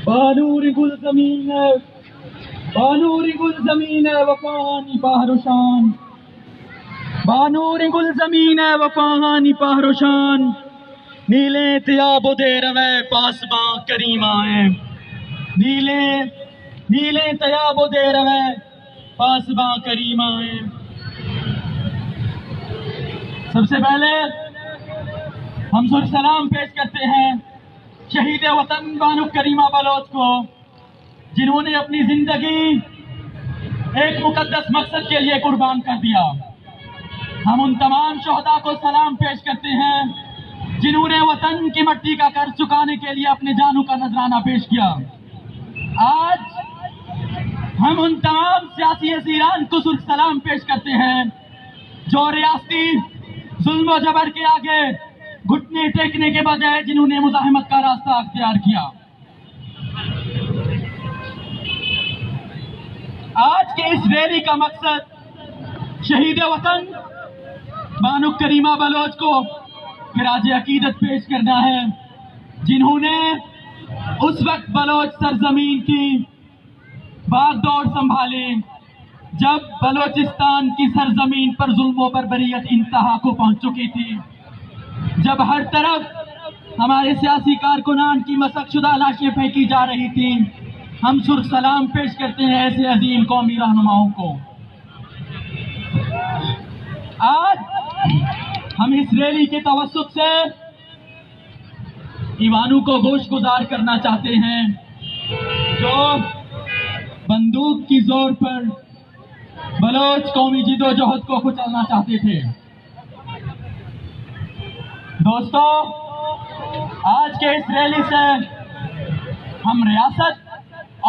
بانور گل زمین ہے، بانور گل زمین ہے وفانی پہروشان، بانور گل زمین ہے وفانی پہروشان، نیلے تیاب دے روے پاسباں کریمائیں، نیلے تیاب دے روے پاسباں کریمائیں۔ سب سے پہلے ہم سر سلام پیش کرتے ہیں شہید وطن بانو کریمہ بلوچ کو، جنہوں نے اپنی زندگی ایک مقدس مقصد کے لیے قربان کر دیا۔ ہم ان تمام شہداء کو سلام پیش کرتے ہیں جنہوں نے وطن کی مٹی کا قرض چکانے کے لیے اپنے جانوں کا نذرانہ پیش کیا۔ آج ہم ان تمام سیاسی اسیران کو سر سلام پیش کرتے ہیں جو ریاستی ظلم و جبر کے آگے گھٹنے ٹیکنے کے بجائے جنہوں نے مزاحمت کا راستہ اختیار کیا۔ آج کے اس ریلی کا مقصد شہید وطن بانو کریمہ بلوچ کو خراج عقیدت پیش کرنا ہے، جنہوں نے اس وقت بلوچ سرزمین کی باغ دوڑ سنبھالی جب بلوچستان کی سرزمین پر ظلم و بربریت انتہا کو پہنچ چکی تھی، جب ہر طرف ہمارے سیاسی کارکنان کی مسخ شدہ لاشیں پھینکی جا رہی تھی۔ ہم سر سلام پیش کرتے ہیں ایسے عظیم قومی رہنماؤں کو۔ آج ہم اس ریلی کے توسط سے ایوانوں کو گوش گزار کرنا چاہتے ہیں جو بندوق کی زور پر بلوچ قومی جد و جہد کو کچلنا چاہتے تھے۔ دوستو، آج کے اس ریلی سے ہم ریاست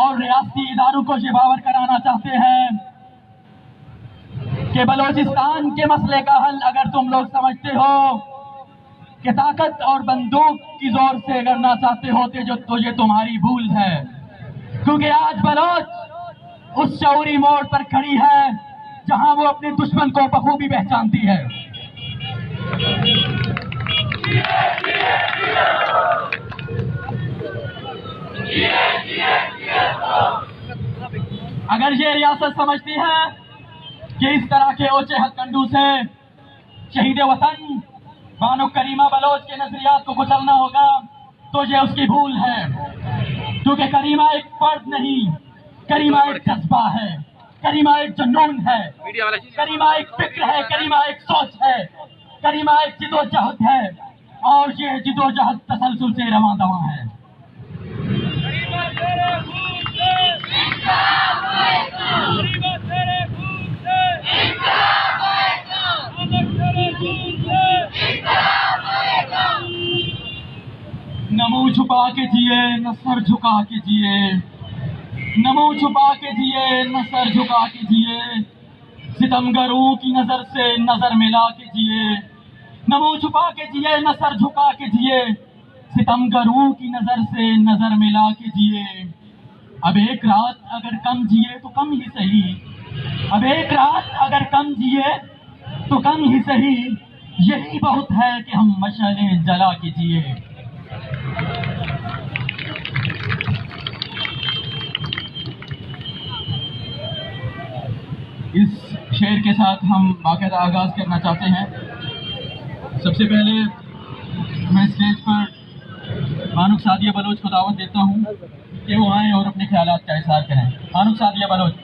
اور ریاستی اداروں کو یہ باور کرانا چاہتے ہیں کہ بلوچستان کے مسئلے کا حل اگر تم لوگ سمجھتے ہو کہ طاقت اور بندوق کی زور سے کرنا چاہتے ہوتے تو یہ تمہاری بھول ہے، کیونکہ آج بلوچ اس شعوری موڑ پر کھڑی ہے جہاں وہ اپنے دشمن کو بخوبی پہچانتی ہے۔ اگر یہ ریاست سمجھتی ہے کہ اس طرح کے اوچے ہتھ کنڈوں سے شہید وطن بانو کریمہ بلوچ کے نظریات کو کچلنا ہوگا تو یہ اس کی بھول ہے، کیونکہ کریمہ ایک فرد نہیں، کریمہ ایک جذبہ ہے، کریمہ ایک جنون ہے، کریمہ ایک فکر ہے، کریمہ ایک سوچ ہے، کریمہ ایک جد و جہد ہے، اور یہ جد و جہد تسلسل سے رواں دواں ہے۔ نہ منہ چھپا کے جیے نہ سر جھکا کے جیے، نہ منہ چھپا کے جیے نہ سر جھکا کے جیے، ستمگروں کی نظر سے نظر ملا کے جیے، نہ منہ چھپا کے جیے نہ سر جھکا کے جیے، ستمگروں کی نظر سے نظر ملا کے جیے۔ اب ایک رات اگر کم جیے تو کم ہی صحیح، اب ایک رات اگر کم جیے تو کم ہی صحیح، یہی بہت ہے کہ ہم مشعلیں جلا کے جیے۔ اس شعر کے ساتھ ہم باقاعدہ آغاز کرنا چاہتے ہیں۔ سب سے پہلے میں اسٹیج پر مانوک سعدیہ بلوچ کو دعوت دیتا ہوں کہ وہ آئیں اور اپنے خیالات کا اظہار کریں۔ مانوک سعدیہ بلوچ۔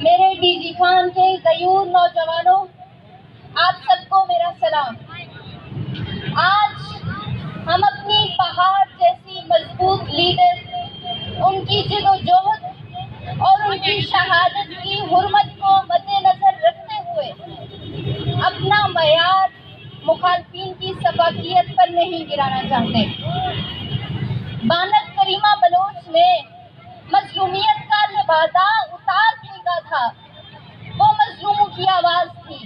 میرے ڈی جی خان کے غیور نوجوانوں، آپ سب کو میرا سلام۔ آج ہم اپنی پہاڑ جیسی مضبوط لیڈر، ان کی جد و جہد اور ان کی شہادت کی حرمت کو مد نظر رکھتے ہوئے اپنا معیار مخالفین کی سفاکیت پر نہیں گرانا چاہتے۔ بانو کریمہ بلوچ میں مظلومیت کا لبادہ اتار پھینکا تھا، وہ مظلوموں کی آواز تھی۔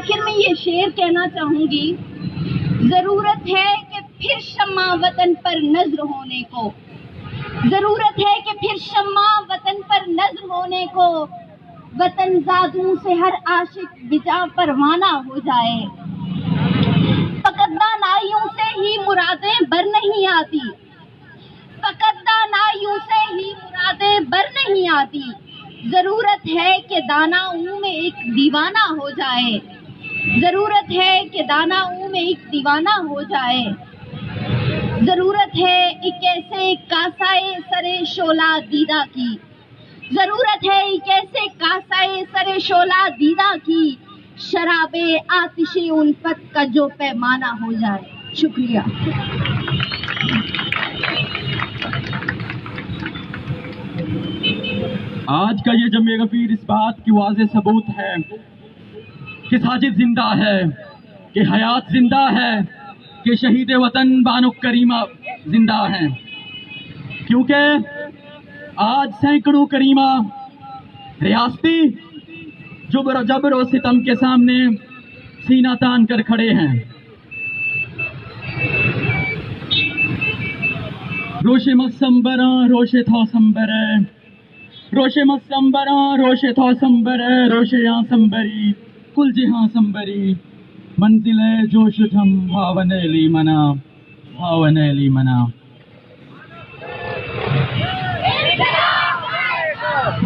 آخر میں یہ شعر کہنا چاہوں گی، ضرورت ہے کہ پھر شمع وطن پر نظر ہونے کو، ضرورت ہے کہ پھر شمع وطن پر نظر ہونے کو، وطن زادوں سے ہر عاشق بجا پروانہ ہو جائے۔ فقط دانائیوں سے ہی مرادیں بر نہیں آتی، فقط دانائیوں سے ہی مرادیں بر نہیں آتی، ضرورت ہے کہ داناؤں میں ایک دیوانہ ہو جائے، ضرورت ہے کہ داناؤں میں ایک دیوانہ ہو جائے، ضرورت ہے ایک ایسے کاسائے سرے شعلہ دیدہ کی، ضرورت ہے ایک ایسے کاسائے سرے شعلہ دیدہ کی، شراب آتش الفت کا جو پیمانہ ہو جائے۔ شکریہ۔ آج کا یہ جمع غفیر اس بات کی واضح ثبوت ہے کہ ساجد زندہ ہے، کہ حیات زندہ ہے، کہ شہید وطن بانو کریمہ زندہ ہیں، کیونکہ آج سینکڑوں کریمہ ریاستی جبر و ستم کے سامنے سینہ تان کر کھڑے ہیں۔ روش مسمبراں روش تھا سمبرے، روش مسمبراں روش تھا سمبرے، روش یاں سمبری کل جہاں سمبری، منزل جوش جھم بھاون لی منا، بھاون لی منا۔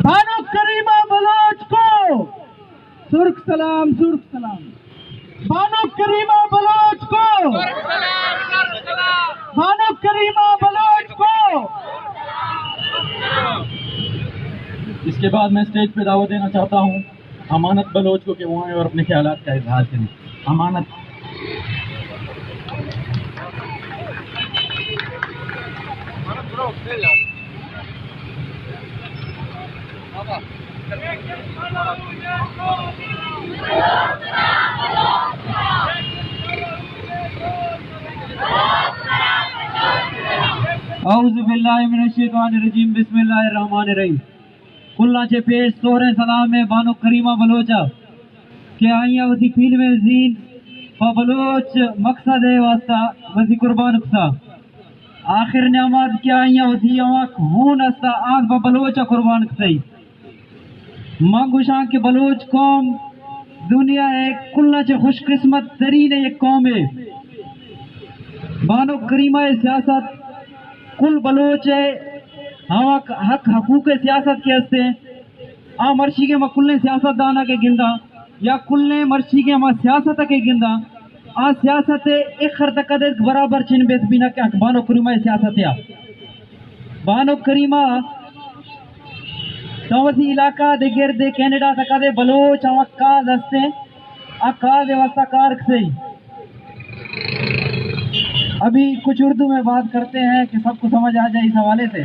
بانو کریمہ بلوچ کو سرخ سلام، سرخ سلام۔ بانو کریمہ بلوچ کو بانو کریمہ بلوچ کو۔ اس کے بعد میں اسٹیج پہ دعوت دینا چاہتا ہوں امانت بلوچ کو کہ وہ آئیں اور اپنے خیالات کا اظہار کریں۔ امانت۔ اعوذ باللہ من الشیطان الرجیم، بسم اللہ الرحمن الرحیم۔ کلنا چے پیش سوہرے سلام میں بانو کریمہ بلوچا کہ آئیاں وزی پیل میں زین و بلوچ مقصد ہے واسطہ وزی قربان کسا آخر نعمت کیا آئیاں وزی آنکھ ہون استا آنکھ با بلوچا قربان کسائی۔ مانگوشاں کہ بلوچ قوم دنیا ایک کلنا چے خوش قسمت ترین ایک قوم ہے۔ بانو کریمہ سیاست کل بلوچ ہے ہوا حق حقوق سیاست کے ہستے آ مرشی کے کلنے سیاست دانا کے گندہ یا کلنے مرشی کے سیاست کے گندہ آ سیاست ایک خرطقدر برابر چن بیت بینا کہ بانو کریمہ سیاست یا بانو کریمہ توسی علاقہ دے گرد کینیڈا تکا دے بلوچ آ کاز ہستے آ کاز واسطہ کار کسے۔ ابھی کچھ اردو میں بات کرتے ہیں کہ سب کو سمجھ آ جائے اس حوالے سے۔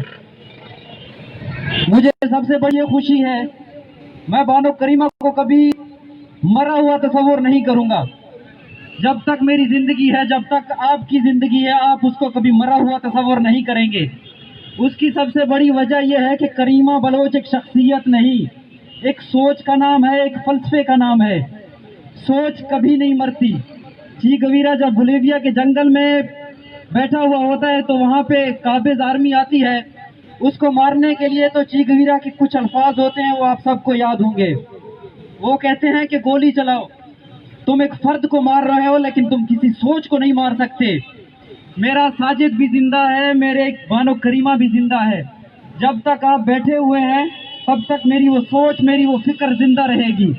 مجھے سب سے بڑی خوشی ہے، میں بانو کریمہ کو کبھی مرا ہوا تصور نہیں کروں گا۔ جب تک میری زندگی ہے، جب تک آپ کی زندگی ہے، آپ اس کو کبھی مرا ہوا تصور نہیں کریں گے۔ اس کی سب سے بڑی وجہ یہ ہے کہ کریمہ بلوچ ایک شخصیت نہیں، ایک سوچ کا نام ہے، ایک فلسفے کا نام ہے۔ سوچ کبھی نہیں مرتی۔ چی گویرا جب بولیویا کے جنگل میں بیٹھا ہوا ہوتا ہے تو وہاں پہ قابض آرمی آتی ہے، اس کو مارنے کے لیے تو چی گویرا کے کچھ الفاظ ہوتے ہیں، وہ آپ سب کو یاد ہوں گے۔ وہ کہتے ہیں کہ گولی چلاؤ، تم ایک فرد کو مار رہے ہو لیکن تم کسی سوچ کو نہیں مار سکتے۔ میرا ساجد بھی زندہ ہے، میرے بانو کریمہ بھی زندہ ہے۔ جب تک آپ بیٹھے ہوئے ہیں تب تک میری وہ سوچ، میری وہ فکر زندہ رہے گی۔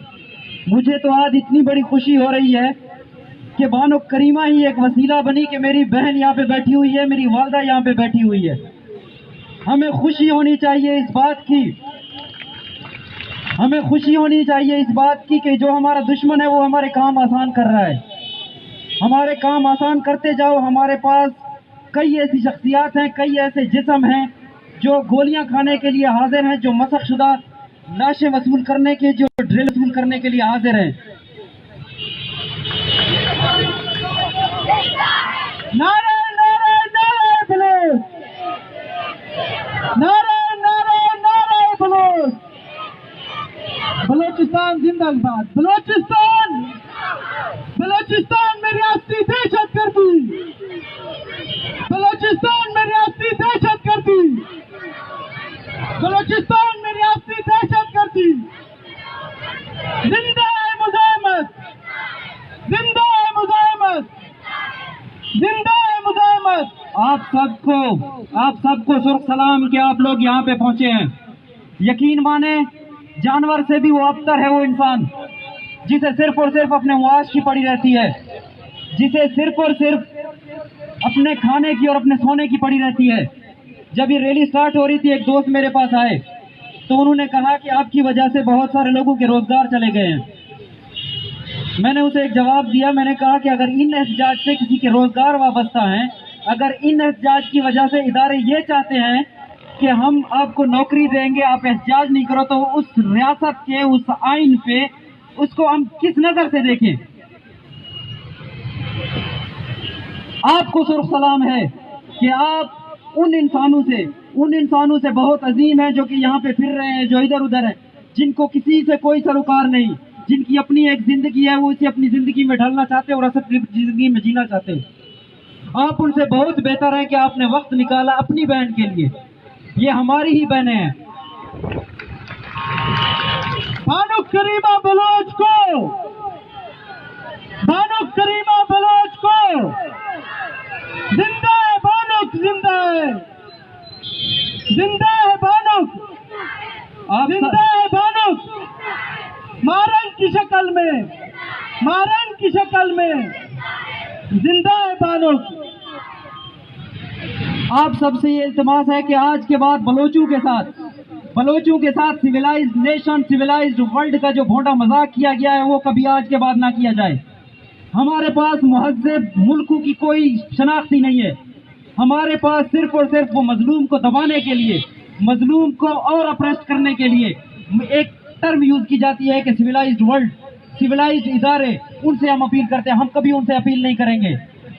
مجھے تو آج اتنی بڑی خوشی ہو رہی ہے کہ بانو کریمہ ہی ایک وسیلہ بنی کہ میری بہن یہاں پہ بیٹھی ہوئی ہے، میری والدہ یہاں پہ بیٹھی ہوئی ہے۔ ہمیں خوشی ہونی چاہیے اس بات کی، ہمیں خوشی ہونی چاہیے اس بات کی کہ جو ہمارا دشمن ہے وہ ہمارے کام آسان کر رہا ہے۔ ہمارے کام آسان کرتے جاؤ۔ ہمارے پاس کئی ایسی شخصیات ہیں، کئی ایسے جسم ہیں جو گولیاں کھانے کے لیے حاضر ہیں، جو مسخ شدہ لاشیں وصول کرنے کے، جو ڈرل وصول کرنے کے لیے حاضر ہیں۔ نعرہ نعرہ نعرہ بلوچ، نعرہ نعرہ نعرہ بلوچ، بلوچستان زندہ باد، بلوچستان بلوچستان میں ریاستی دہشت گردی، بلوچستان میں ریاستی دہشت گردی، بلوچستان میں ریاستی دہشت گردی، زندہ ہے مزاحمت، زندہ ہے مزاحمت، زندہ ہے مزاحمت۔ آپ سب کو سرخ سلام کہ آپ لوگ یہاں پہ پہنچے ہیں۔ یقین مانیں جانور سے بھی وہ ابتر ہے وہ انسان جسے صرف اور صرف اپنے معاش کی پڑی رہتی ہے، جسے صرف اور صرف اپنے کھانے کی اور اپنے سونے کی پڑی رہتی ہے۔ جب یہ ریلی سٹارٹ ہو رہی تھی ایک دوست میرے پاس آئے تو انہوں نے کہا کہ آپ کی وجہ سے بہت سارے لوگوں کے روزگار چلے گئے ہیں۔ میں نے اسے ایک جواب دیا، میں نے کہا کہ اگر ان احتجاج سے کسی کے روزگار وابستہ ہیں، اگر ان احتجاج کی وجہ سے ادارے یہ چاہتے ہیں کہ ہم آپ کو نوکری دیں گے، آپ احتجاج نہیں کرو، تو اس ریاست کے اس آئین پہ اس کو ہم کس نظر سے دیکھیں؟ آپ کو سرخ سلام ہے کہ آپ ان انسانوں سے بہت عظیم ہیں جو کہ یہاں پہ پھر رہے ہیں، جو ادھر ادھر ہیں، جن کو کسی سے کوئی سروکار نہیں، جن کی اپنی ایک زندگی ہے، وہ اسے اپنی زندگی میں ڈھالنا چاہتے اور اصل زندگی میں جینا چاہتے ہیں۔ آپ ان سے بہت بہتر ہے کہ آپ نے وقت نکالا اپنی بہن کے لیے، یہ ہماری ہی بہنیں ہیں۔ بانو کریمہ بلوچ کو، بانو کریمہ بلوچ کو، زندہ ہے بانک، زندہ ہے، زندہ ہے بانک، زندہ ہے بانک، مارنگ کی شکل میں، مارنگ کی شکل میں، زندہ ہے بانک۔ آپ سب سے یہ التماس ہے کہ آج کے بعد بلوچوں کے ساتھ سویلائزڈ نیشن، سویلائزڈ ورلڈ کا جو بھونڈا مذاق کیا گیا ہے وہ کبھی آج کے بعد نہ کیا جائے۔ ہمارے پاس مہذب ملکوں کی کوئی شناخت ہی نہیں ہے، ہمارے پاس صرف اور صرف وہ مظلوم کو دبانے کے لیے، مظلوم کو اور اپریس کرنے کے لیے ایک ٹرم یوز کی جاتی ہے کہ سویلائزڈ ورلڈ، سویلائزڈ ادارے، ان سے ہم اپیل کرتے ہیں۔ ہم کبھی ان سے اپیل نہیں کریں گے۔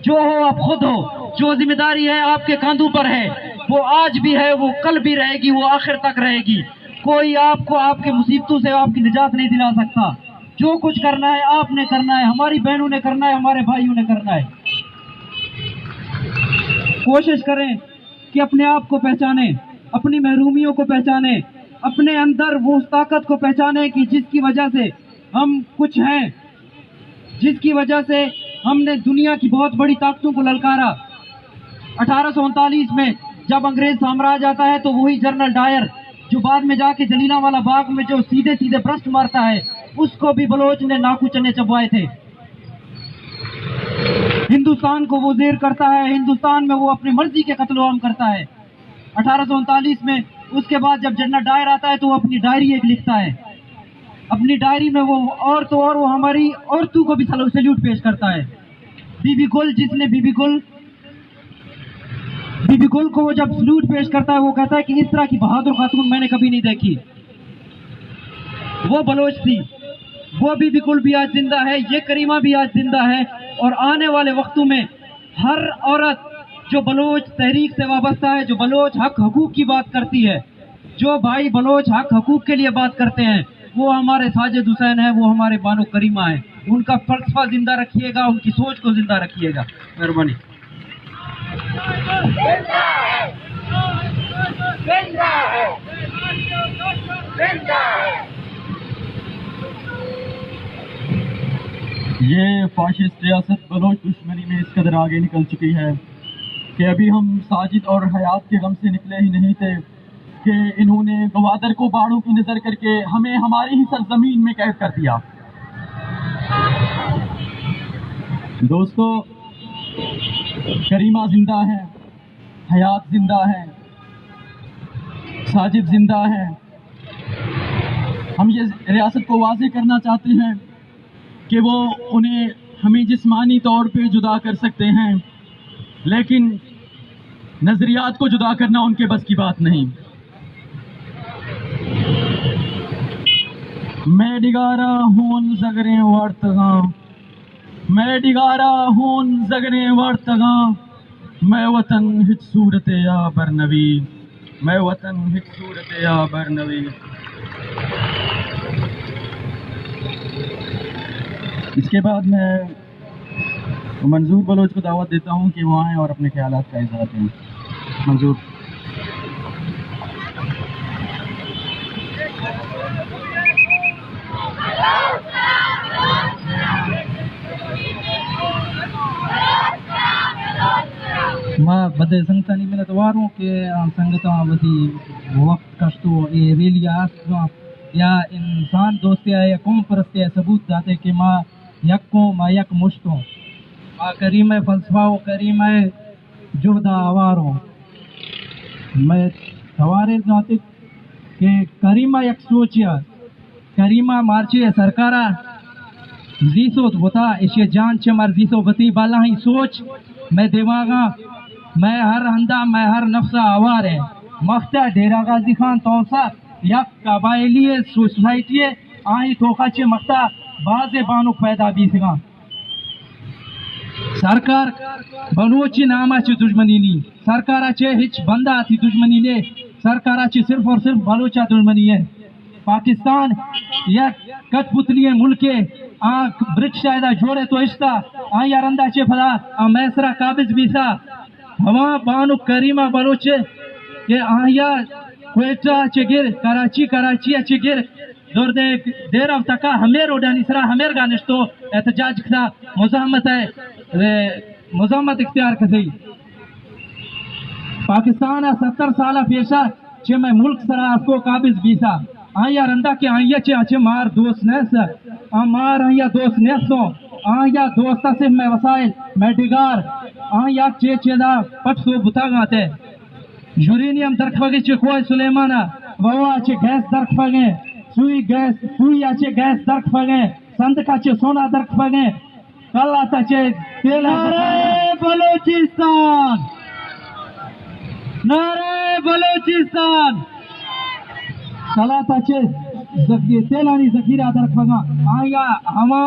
جو ہو آپ خود ہو، جو ذمہ داری ہے آپ کے کاندھوں پر ہے، وہ آج بھی ہے، وہ کل بھی رہے گی، وہ آخر تک رہے گی۔ کوئی آپ کو آپ کے مصیبتوں سے آپ کی نجات نہیں دلا سکتا۔ جو کچھ کرنا ہے آپ نے کرنا ہے، ہماری بہنوں نے کرنا ہے، ہمارے بھائیوں نے کرنا ہے۔ کوشش کریں کہ اپنے آپ کو پہچانیں، اپنی محرومیوں کو پہچانیں، اپنے اندر وہ اس طاقت کو پہچانیں کہ جس کی وجہ سے ہم کچھ ہیں، جس کی وجہ سے ہم نے دنیا کی بہت بڑی طاقتوں کو للکارا۔ 1839 میں جب انگریز سامراج آتا ہے تو وہی جنرل ڈائر جو بعد میں جا کے جلیانہ والا باغ میں جو سیدھے سیدھے برسٹ مارتا ہے، اس کو بھی بلوچ نے ناکو چنے چبوائے تھے۔ ہندوستان کو وہ زیر کرتا ہے، ہندوستان میں وہ اپنی مرضی کے قتل عام کرتا ہے۔ 1839 میں اس کے بعد جب جنرل ڈائر آتا ہے تو وہ اپنی ڈائری ایک لکھتا ہے، اپنی ڈائری میں وہ وہ ہماری عورتوں کو بھی سلیوٹ پیش کرتا ہے۔ بی بی گل، جس نے بی بی گل کو وہ جب سلیوٹ پیش کرتا ہے، وہ کہتا ہے کہ اس طرح کی بہادر خاتون میں نے کبھی نہیں دیکھی۔ وہ بلوچ تھی، وہ بی بی گل بھی آج زندہ ہے، یہ کریمہ بھی آج زندہ ہے، اور آنے والے وقتوں میں ہر عورت جو بلوچ تحریک سے وابستہ ہے، جو بلوچ حق حقوق کی بات کرتی ہے، جو بھائی بلوچ حق حقوق کے لیے بات کرتے ہیں، وہ ہمارے ساجد حسین ہیں، وہ ہمارے بانو کریمہ ہیں۔ ان کا فلسفہ زندہ رکھیے گا، ان کی سوچ کو زندہ رکھیے گا۔ مہربانی۔ یہ فاشسٹ ریاست بلوچ دشمنی میں اس قدر آگے نکل چکی ہے کہ ابھی ہم ساجد اور حیات کے غم سے نکلے ہی نہیں تھے کہ انہوں نے گوادر کو باڑوں کی نظر کر کے ہمیں ہماری ہی سرزمین میں قید کر دیا۔ دوستو، کریمہ زندہ ہے، حیات زندہ ہے، ساجد زندہ ہے۔ ہم یہ ریاست کو واضح کرنا چاہتے ہیں کہ وہ انہیں ہمیں جسمانی طور پہ جدا کر سکتے ہیں، لیکن نظریات کو جدا کرنا ان کے بس کی بات نہیں۔ میں ڈگارا ہون زگریں وارتگاں، میں ڈگارا ہون زگریں وارتگاں، میں وطن ہچ صورت یا برنوی، میں وطن ہچ صورت یا برنوی۔ اس کے بعد میں منظور بلوچ کو دعوت دیتا ہوں کہ وہ آئیں اور اپنے خیالات کا اظہار کریں. منظور. ما بده سنگتانی منتواروں کہ سنگتاں وسی وقت کشتو یہ ریلیا آسکاں یا انسان دوستی ہے یا قوم پرستی ہے ثبوت داتے کہ ما یک کو ما یک مشتوں ما کریم فلسفہ و کریم جہدہ آواروں میں سوارے جاتے کہ کریمہ یک سوچیا کریمہ مارچی سرکارہ زیسوت بتا اسے جان چمر زیسو بتی بالا ہی سوچ میں دیواغا میں ہر ہندہ میں ہر نفسہ آوار ہے مختہ ڈیرہ غازی خان تونسا یک قبائلی سوسائٹی آئی توخہ چے مختہ باز بانو پیدا بھی سگا سرکار بلوچی نامہ چے دشمنی نہیں سرکارہ چے ہچ بندہ تھی دشمنی نے سرکارہ چے صرف اور صرف بلوچہ دشمنی ہے. پاکستان یک کٹ پتلی ملک برٹش شاہدہ جوڑے تو اشتا آئی رندہ چے پھلا میسرہ قابض بیسا ہوا بانو کریمہ بلوچے کہ آیا کوئٹہ چے گر کراچی چے گر دور دیر اب تکا ہمیں روڈانی سرا ہمیں گانشتو احتجاج کتا مزاحمت اختیار کسی پاکستان 70 سالہ پیشہ چے میں ملک سرا آپ کو قابض بیسا آیا رندہ کے آئیے چے مار دوست نیسا مار آیا دوست نیسو آیا دوستا سے میں وسائل میں ڈگار آیا چے دا پٹ سو بتا گاتے یورینیم درک فگے چے کوئی سلیمانہ وہاں چے گیس درک فگے سوئی آچے گیس درک فگے سندکا چے سونا درک فگے کل آتا چے تیل نعرہ بلوچستان نعرہ بلوچستان کل آتا چے تیلانی ذخیرہ درک فگا آیا ہما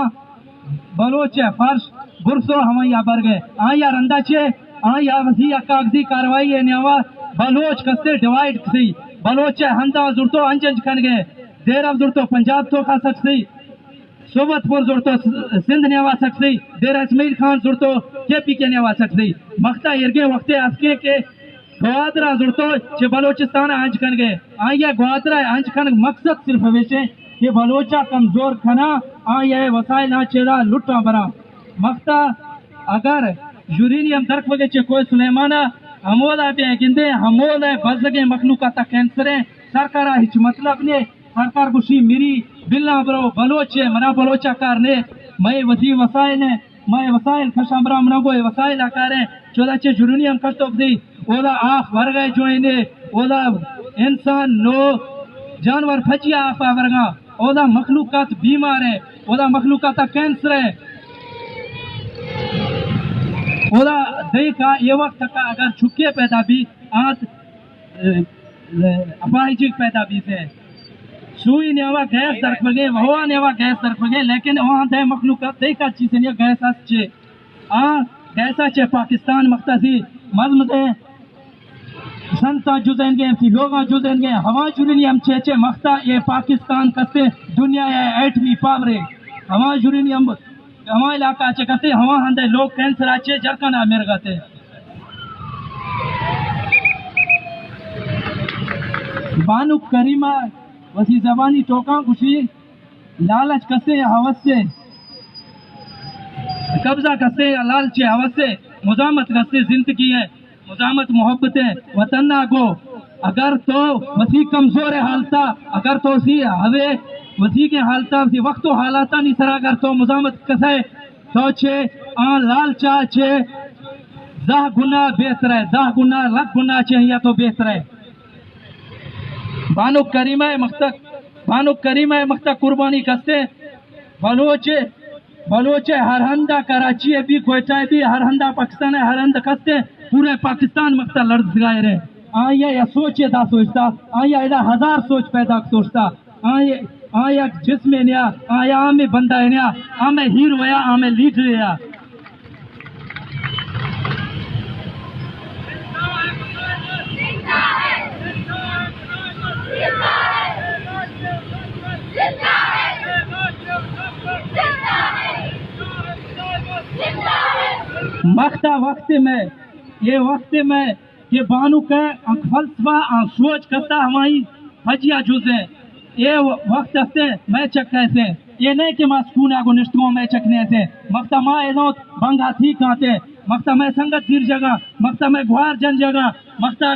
بلوچ فرش برسو ہما یا بر گئے آیا رندہ چے آیا وزیع کاغذی کاروائی ہے نیاوا بلوچ کستے ڈیوائیڈ کسی بلوچ ہندہ زورتو انجنج کن گئے دیر اب زورتو پنجاب تو کھا سکسی صوبت پور زورتو سندھ نیوا سکسی دیر اسمیل خان زورتو کے پی کے نیوا سکسی مختہ ارگے وقتے اسکے کے گوادرہ زورتو چے بلوچستان آنج کن گئے آئیے گوادرہ آنج کن مقصد صرف ہوئے کہ بلوچہ کمزور کھنا آئیے وسائل نہ چیزا لٹا برا مختہ اگر یورینیم درک وگے چے کوئی سلیمانہ ہمودا بھی گندے ہمودا بزگے مخلوقاتا کینسریں سرکارہ ہچ مطلب نے سرکار گوشی میری بلا برو بلوچے منا بلوچہ کارنے میں وزی وسائل ہیں میں وسائل خشامرہ منا گوئے وسائل آکاریں چودہ چے یورینیم کشتو بزی اودا آخ ورگئے جوئنے اودا انسان نو جانور پھچیا آخ ورگا اودا مخلوقات بیمار ہیں اودا مخلوقاتا کینسر ہے اودا دیکھا یہ وقت تکا اگر چھکے پیدا بھی آت اپاہجی پیدا بھی سے سوئی نیوا گیس درک بگے وہاں نیوا گیس درک بگے لیکن وہاں دے مخلوقات دیکھا چیزیں نہیں گیس آس چے گیسا چے پاکستان مختصی مزمدے سنتا جزین گے اسی لوگاں جزین گے ہوا جرینی ہم چے مختہ یہ پاکستان کستے دنیا ہے ایٹمی پاورے ہوا جرینی ہم ہوا علاقہ چے کرتے ہوا ہندے لوگ کینسر آچے جرکن آمیر گاتے بانو کریمہ وسی زبانی ٹوکاں خوشی لالچ کسے یا حوث سے قبضہ کسے یا لالچ حوث سے مزامت کسے زندگی ہے مزامت محبت ہے وطن آگو اگر تو وسی کمزور حالتا اگر تو اسی ہوئے وسی کے حالتا وسی وقت و حالاتا نہیں سرا اگر تو مزامت کسے تو چھے لالچا چھے دہ گناہ بہتر ہے 10 گناہ لکھ گناہ چھے یا تو بہتر ہے بانو کریمہ مختہ قربانی کستے بلوچے ہر ہندہ کراچی بھی کوئٹہ بھی ہر ہندہ پاکستان ہے ہر ہندہ کستے پورے پاکستان مختہ لڑز گائے رہے آیا یا سوچے دا سوچتا آیا ایدہ 1000 سوچ پیدا سوچتا آیا جسم نیا آیا آمیں بندہ نیا آمیں ہیرو یا آمیں لیڈر یا زندہ ہے مختہ وقت میں یہ وقت میں کہ بانو کے فلسفہ سوچ کرتا ہماری بھجیا جزے یہ وقت سے میں چکے سے یہ نہیں کہ ماں سکون آگو نشتوں میں چکنے سے مختہ ماں ایزوت بنگا تھی کانتے مختہ میں سنگت دیر جگہ مختہ میں گوار جن جگہ مختہ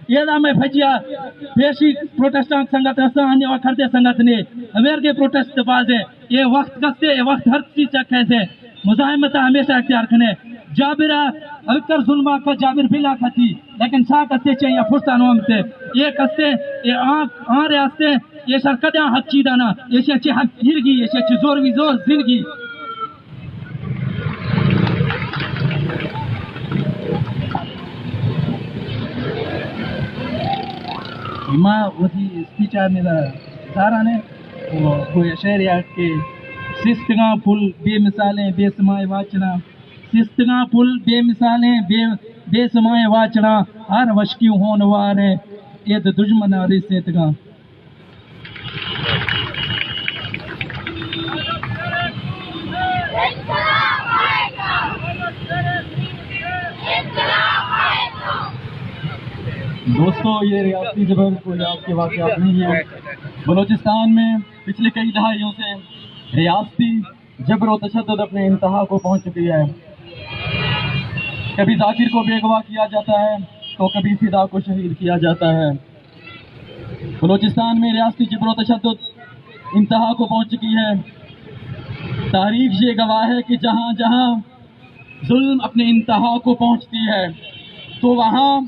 یہ دا میں بھجیا پیشی پروٹسٹان سنگت رسا آنے اور کھرتے سنگت نے اویر کے پروٹسٹ بازے یہ وقت کستے یہ وقت ہر چیز چکے سے مزاحمتہ ہمیشہ اختیار کرنے جابرہ اکر ظلمہ کا جابر بلا کھتی لیکن سا کستے چاہیے فرستان ہومتے یہ کستے یہ آن ریاستے یہ سرکدیاں حق چیدانا یہ چاہیے حق ہرگی یہ چاہیے زور وی زور زندگی ماں وہی اسپیچ میرا سارا نے وہ شہریات کے سستگاں پل بے مثالیں بے سمائے واچنا سستگاں پل بے مثالیں بے سمائے واچنا ہر وشکیوں ہون وارے یہ دشمن آری سیتگاں دوستو یہ ریاستی جبر کوئی آپ کے واقعات نہیں ہیں بلوچستان میں پچھلے کئی دہائیوں سے ریاستی جبر و تشدد اپنے انتہا کو پہنچ چکی ہے کبھی ذاکر کو بے گواہ کیا جاتا ہے تو کبھی فدا کو شہید کیا جاتا ہے بلوچستان میں ریاستی جبر و تشدد انتہا کو پہنچ چکی ہے تاریخ یہ گواہ ہے کہ جہاں جہاں ظلم اپنے انتہا کو پہنچتی ہے تو وہاں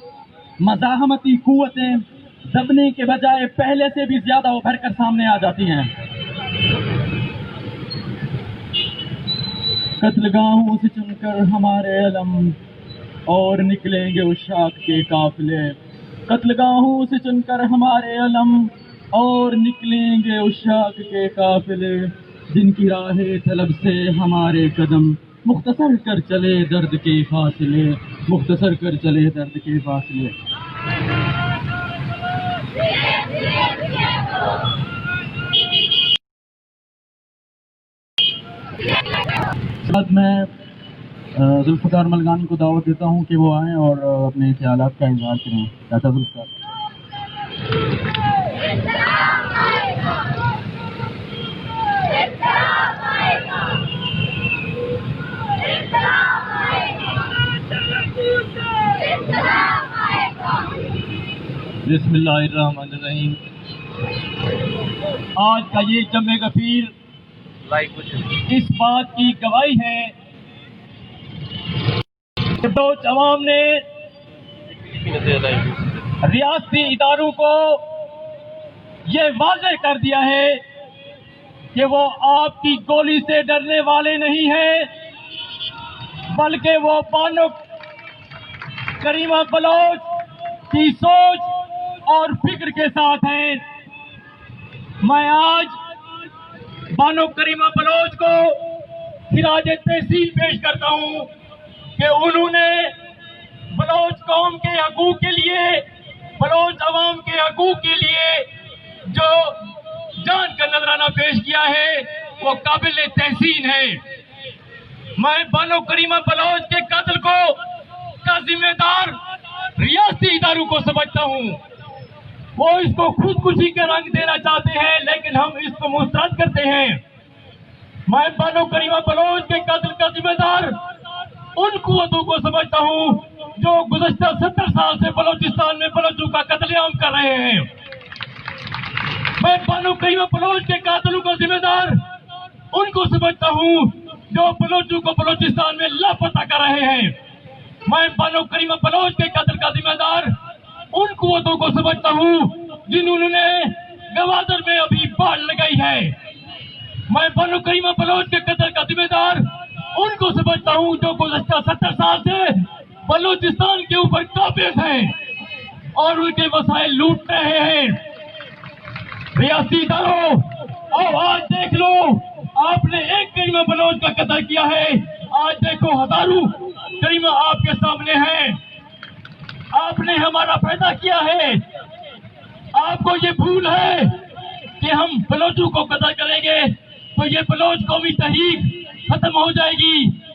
مزاحمتی قوتیں دبنے کے بجائے پہلے سے بھی زیادہ ابھر کر سامنے آ جاتی ہیں قتل گاہوں سے چن کر ہمارے علم اور نکلیں گے عشاق کے قافلے قتل گاہوں سے چن کر ہمارے علم اور نکلیں گے عشاق کے قافلے جن کی راہ طلب سے ہمارے قدم مختصر کر چلے درد کے فاصلے مختصر کر چلے درد کے فاصلے میں ذوالفقار ملگانی کو دعوت دیتا ہوں کہ وہ آئیں اور اپنے خیالات کا اظہار کریں داتا ذوالفقار بسم اللہ الرحمن الرحیم آج کا یہ جمع غفیر اس بات کی گواہی ہے کہ بلوچ عوام نے ریاستی اداروں کو یہ واضح کر دیا ہے کہ وہ آپ کی گولی سے ڈرنے والے نہیں ہیں بلکہ وہ بانو کریمہ بلوچ کی سوچ اور فکر کے ساتھ ہیں میں آج بانو کریمہ بلوچ کو خراج تحسین پیش کرتا ہوں کہ انہوں نے بلوچ قوم کے حقوق کے لیے بلوچ عوام کے حقوق کے لیے جو جان کا نذرانہ پیش کیا ہے وہ قابل تحسین ہے میں بانو کریمہ بلوچ کے قتل کا ذمہ دار ریاستی اداروں کو سمجھتا ہوں وہ اس کو خودکشی کا رنگ دینا چاہتے ہیں لیکن ہم اس کو مسترد کرتے ہیں میں بانو کریمہ بلوچ کے قتل کا ذمہ دار ان قوتوں کو سمجھتا ہوں جو گزشتہ 70 سال سے بلوچستان میں بلوچوں کا قتل عام کر رہے ہیں میں بانو کریمہ بلوچ کے قاتلوں کا ذمہ دار ان کو سمجھتا ہوں جو بلوچوں کو بلوچستان میں لاپتہ کر رہے ہیں میں بانو کریمہ بلوچ کے قتل کا ذمہ دار ان قوتوں کو سمجھتا ہوں جنہوں نے گوادر میں ابھی باڑ لگائی ہے میں بانو کریمہ بلوچ کے قتل کا ذمہ دار ان کو سمجھتا ہوں جو گزشتہ 70 سال سے بلوچستان کے اوپر قابض ہیں اور ان کے وسائل لوٹ رہے ہیں ریاستی اداروں اب آج دیکھ لو آپ نے ایک کریمہ بلوچ کا قتل کیا ہے آج دیکھو ہزاروں کریمہ آپ کے سامنے ہیں آپ نے ہمارا پیدا کیا ہے آپ کو یہ بھول ہے کہ ہم بلوچوں کو قتل کریں گے تو یہ بلوچ قومی تحریک ختم ہو جائے گی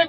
1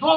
2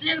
3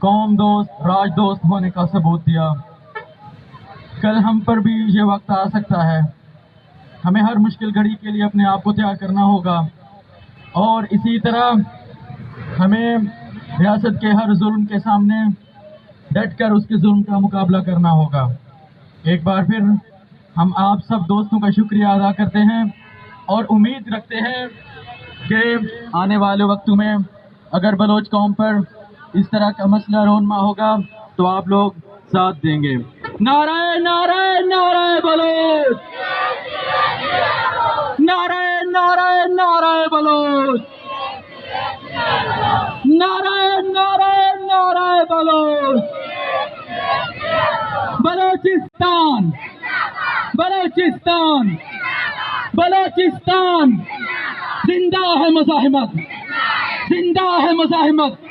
قوم دوست راج دوست ہونے کا ثبوت دیا. کل ہم پر بھی یہ وقت آ سکتا ہے. ہمیں ہر مشکل گھڑی کے لیے اپنے آپ کو تیار کرنا ہوگا اور اسی طرح ہمیں ریاست کے ہر ظلم کے سامنے ڈٹ کر اس کے ظلم کا مقابلہ کرنا ہوگا. ایک بار پھر ہم آپ سب دوستوں کا شکریہ ادا کرتے ہیں اور امید رکھتے ہیں کہ آنے والے وقتوں میں اگر بلوچ قوم پر اس طرح کا مسئلہ رونما ہوگا تو آپ لوگ ساتھ دیں گے. نعرہ نعرہ نعرہ بلوچ، نعرہ نعرہ نعرہ بلوچ، نعرہ نعرہ نعرہ بلوچ. بلوچستان بلوچستان بلوچستان زندہ ہے مزاحمت، زندہ ہے مزاحمت.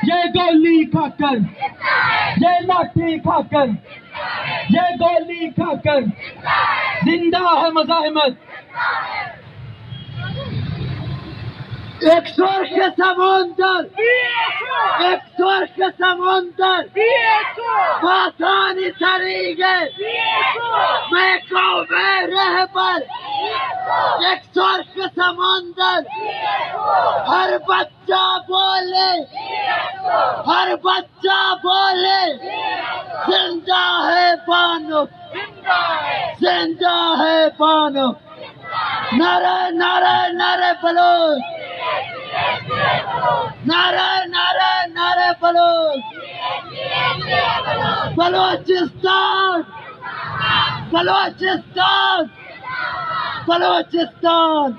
یہ گولی کھا کر، یہ لاٹھی کھا کر، یہ گولی کھا کر زندہ ہے مزاحمت. ایک سرخ سمندر، ایک سرخ سمندر باسانی طریقے میں قوم رہبر. ایک سرخ سمندر، ہر بچہ بولے، ہر بچہ بولے زندہ ہے بانو، زندہ ہے بانو. نعرہ نعرہ نعرہ بلوچ، نعرہ نعرہ نعرہ بلوچ. بلوچستان بلوچستان بلوچستان.